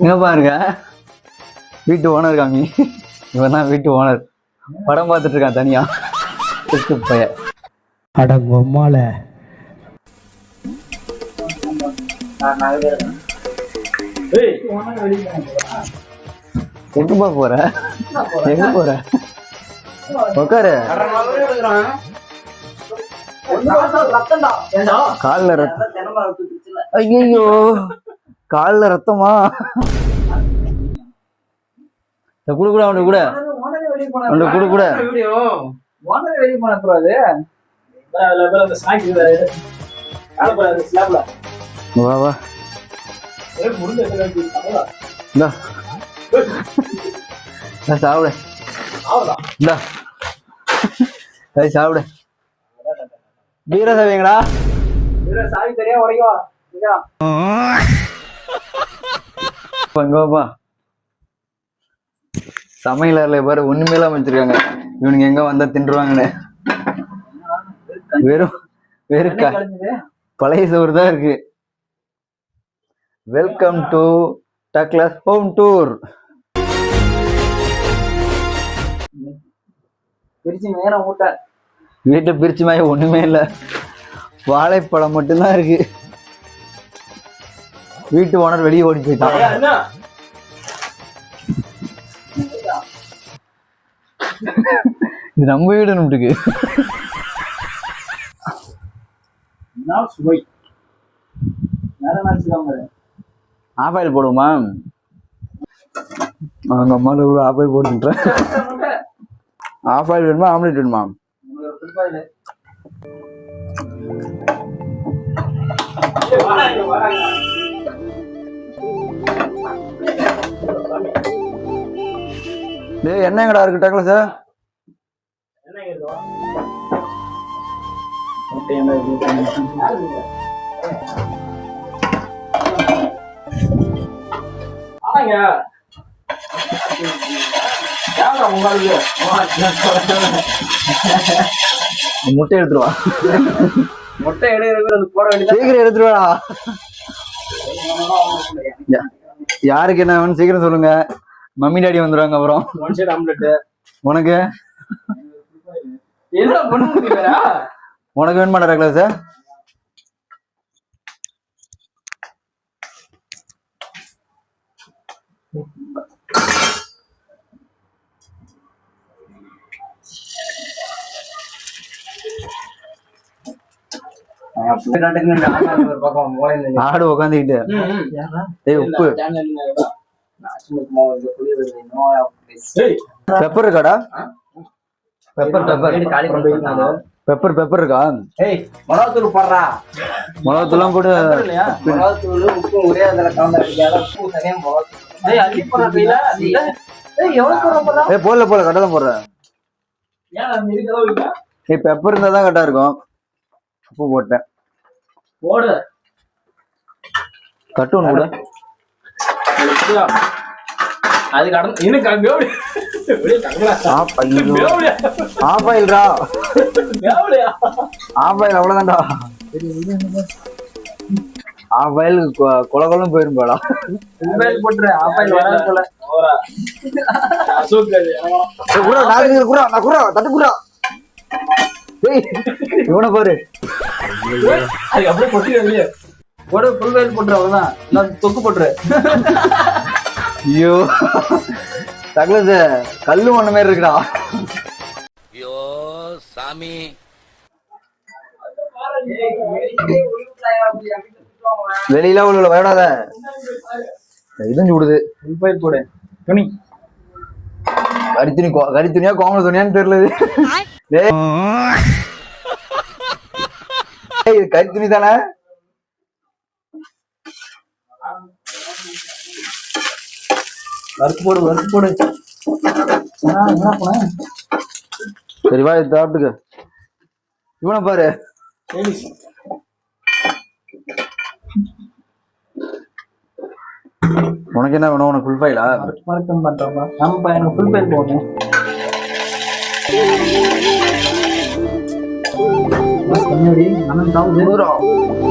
எங்க பாருங்க, வீட்டு ஓனர் காமி. இவன் தான் வீட்டு ஓனர். படம் பார்த்துட்டு இருக்கான் தனியா. பைய அடங்கம்மால எங்கப்பா போற? எங்க போற? உட்காரு. கால்ல ரத்தம். ஐயோ, கால்ல ரத்தமா? குடு கூட அவனுக்கு கூட அவனுக்கு குடு கூட. வா வா சாப்பிடு. சாப்பிடு. பீர சாவிங்களா? சமையல பாரு, ஒண்ணுமே இல்லாம வச்சிருக்காங்க. இவனுங்க எங்க வந்தா தின்றுவாங்கன்னு வெறும் பழைய சோறு தான் இருக்கு. Welcome to Douglas home tour. வீட்டை பிரிச்சு மாதிரி ஒண்ணுமே இல்ல, வாழைப்பழம் மட்டும்தான் இருக்கு. வீட்டு ஓனர் வெளியே ஓடி போயிட்டாங்க. இது நம்ம வீடு நம்மளுக்கு. ஆஃபாயில் போடுவோமா? அவங்க அம்மா ஆஃபாயில் போட்டுட்டேன். ஆஃபாயில் வேணுமா ஆம்லேட் வேணுமா? என்ன எங்கடா இருக்கு டக்ளஸ்? முட்டை எடுத்துருவா. முட்டை சீக்கிரம் எடுத்துருவா. யாருக்கு என்ன வேணும் சீக்கிரம் சொல்லுங்க. மம்மி டாடி வந்துருவாங்க. அப்புறம் உனக்கு உனக்கு வேணுமா டக்ளஸ்? ஆடு உக்காந்துக்கிட்டு உப்பு பெப்பர் இருக்காடா? பெப்பர் பெப்பர் பெப்பர் பெப்பர் இருக்கா? மிளகாத்தூள் போடுறா. மிளகாத்தூள்லாம் போட்டு மிளகாத்தூள் உப்பு ஒரே அதுல போடல போடல கரெக்டா தான் போடுறேன். பெப்பர் இருந்தா தான் கரெக்டா இருக்கும். உப்பு போட்டேன். போடு கட்டு ஒன்று கூட. ஆஃபாயில்ரா, ஆஃபாயில் அவ்வளவுதான்டா. ஆஃபாயில் கொலை கொலம் போயிரும் போடா. போட்டுரு ஆஃபாயில் வராது போல. இவனை பாரு. அது அப்படியே கொட்டி போடு. ஃபுல் வயல் போட்டுரு. அவ்வளவுதான். தொக்கு போட்டுரு. ஐயோ டக்ளஸ் கல்லு ஒண்ணு மாதிரி இருக்குடா. ஐயோ சாமி. வெளியில உள்ள விளையாடாத, இதுஞ்சு விடுது. போடு துணி. கரித்துணி கரித்துணியா கோமல துணியான்னு தெரியல. இது கரித்துணி தானே? வறுத்து போடு வறுத்து போடு. சரிவா சாப்பிட்டுக்க. இவனை பாரு. உனக்கு என்ன வேணும்? உனக்கு ஃபுல் ஃபைலா? மறக்கம் பண்றோமா? நம்ம எனக்கு ஃபுல் ஃபைல் போகணும். கண்ணாடி மனம் தாவுது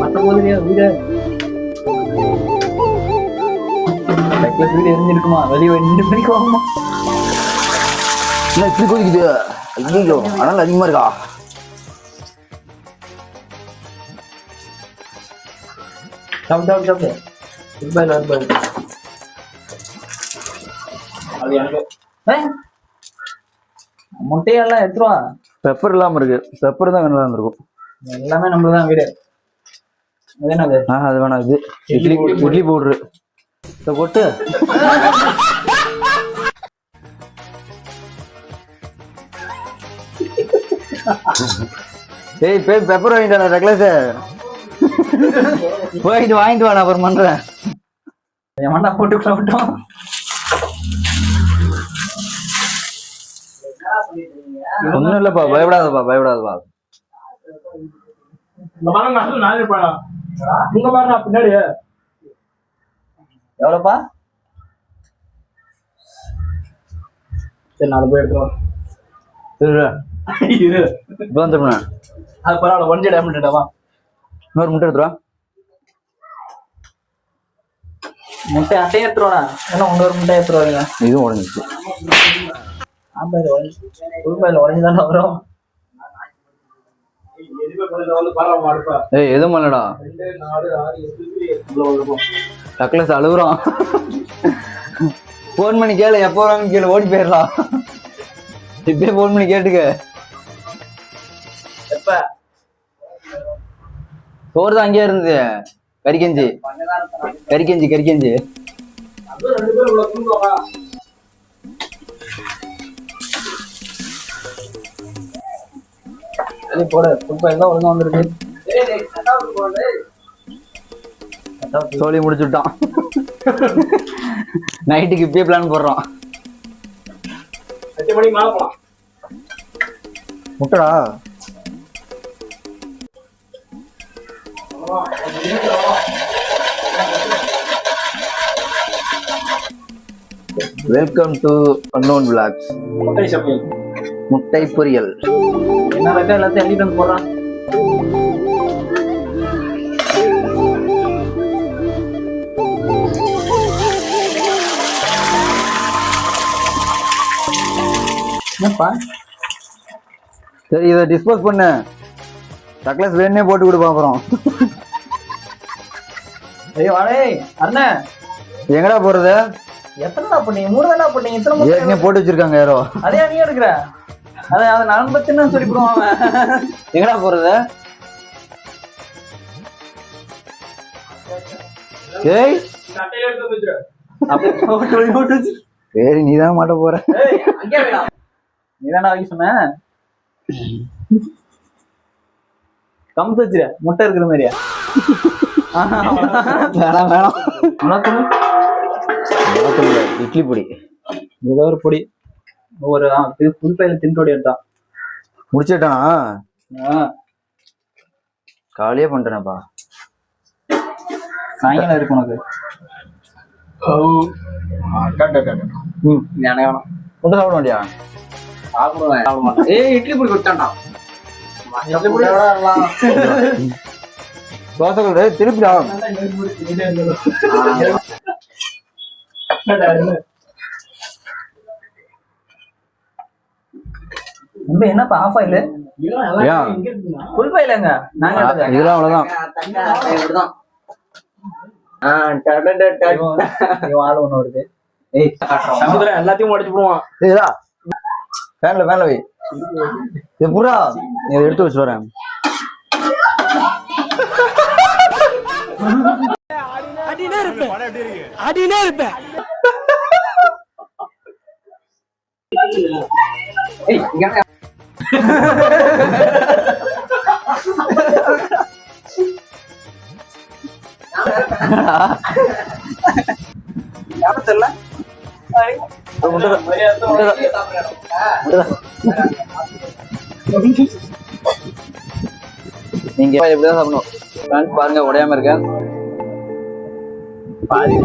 மற்ற போதுலையா வீடு வீடு எரிஞ்சிருக்குமா வெளியே 2 மணிக்கு வாங்குமா என்ன இப்படி கொதிக்குது? ஐயோ அனல் அதிகமா இருக்கா? சாப்பிட்டு அது எனக்கு முட்டையெல்லாம் எடுத்துருவா. பெப்பர் இல்லாம இருக்கு. பெப்பர் தான் வேணும் இருக்கும். எல்லாமே நம்மளதான் வீடு. அது என்னது? அது வேணாம். இது இட்லி பவுடரு கொட்டு. ஏய் பெப்பர் வாங்கிட்டு ரெக்லஸ் போயிட்டு வாங்கிட்டு வாங்க அப்புறம் பண்றேன். என் மண்டா போட்டு விட்டோம். ஒண்ணும் இல்லப்பா, பயப்படாதப்பா. பின்னாடி எவ்வளோப்பா? சரி 4 போய் எடுத்துருவோம். இப்போ வந்துருப்பேன். அது பரவாயில்ல, 1 டேமேட்டா. இன்னொரு முட்டை எடுத்துருவா. முட்டை அட்டையும் எடுத்துருவானா? ஏன்னா இன்னொரு முட்டை எடுத்துருவாங்க. இதுவும் உடஞ்சிச்சு. புதுப்பாயில் உடஞ்சுதானே வரும். ஏய் எதுவும் பண்ணலடா. டக்ளஸ் அழுகுறோம். போன் பண்ணி கேளு, எப்போ வராங்க கேளு, ஓடி போயிடலாம். இப்பயே போன் பண்ணி கேட்டுக்க. எப்ப சோறு தான் அங்கேயே இருந்தது. கறிக்கஞ்சி போடு. புதுப்பாயில் தான் ஒழுங்கா வந்துருக்கு. சோழி முடிச்சுட்டான். நைட்டுக்கு இப்பயே பிளான் போடுறோம். 8 மணிக்கு மேல போலாம். முட்டடா. Welcome to unknown vlogs. முட்டை பொரியல். என்ன எல்லாத்தையும் அள்ளிட்டு வந்து போடுறான். என்னப்பா? சரி இதை டிஸ்போஸ் பண்ணு. டக்ளஸ் வேணே போட்டு கொடுப்போம் அப்புறம். ஐயோ வாடே அண்ணா, எங்கடா போறது? எத்தனை பண்ணீங்க? 3 தானே பண்ணீங்க. இத்தனை ஏற்கனவே போட்டு வச்சிருக்காங்க யாரோ. அதே நீ எடுக்கிற. அதை நான் பத்தின்னு சொல்லி போடுவாங்க. எங்கடா போறது? ஏய் சரி நீதான் மாட்ட போற. நீதானே வாங்கி சொன்ன. கம்பு வச்சிர முட்டை இருக்கிற மாதிரியா? வேணாம். இட்லி பொடி ஏதோ ஒரு பொடி. ஒரு புதுப்பையில தின்டோடி எடுத்தான். முடிச்சுட்டானா? காலியே பண்ணிட்டேனப்பா. சாயங்காலம் இருக்கு உனக்கு. முட்டை சாப்பிட வேண்டியா? சாப்பிடுவேன். ஏய் இட்லி பொடி கொடுத்தான்டா. தோசைகள் திருப்பிடா. என்னப்பா ஆஃப் ஆயிலு? ஃபுல் பாயிலங்க. நாங்க இதெல்லாம் அவ்வளவுதான். ஆள் ஒண்ணு வருது. எல்லாத்தையும் உடைச்சு போடுவான். ஃபேன்ல வை. புறா நீ எடுத்து வச்சு வரேன். அடினே இருப்பேன். நீங்க எப்படிதான் சாப்பிடணும் பாருங்க, உடையாம இருக்க. பாய்.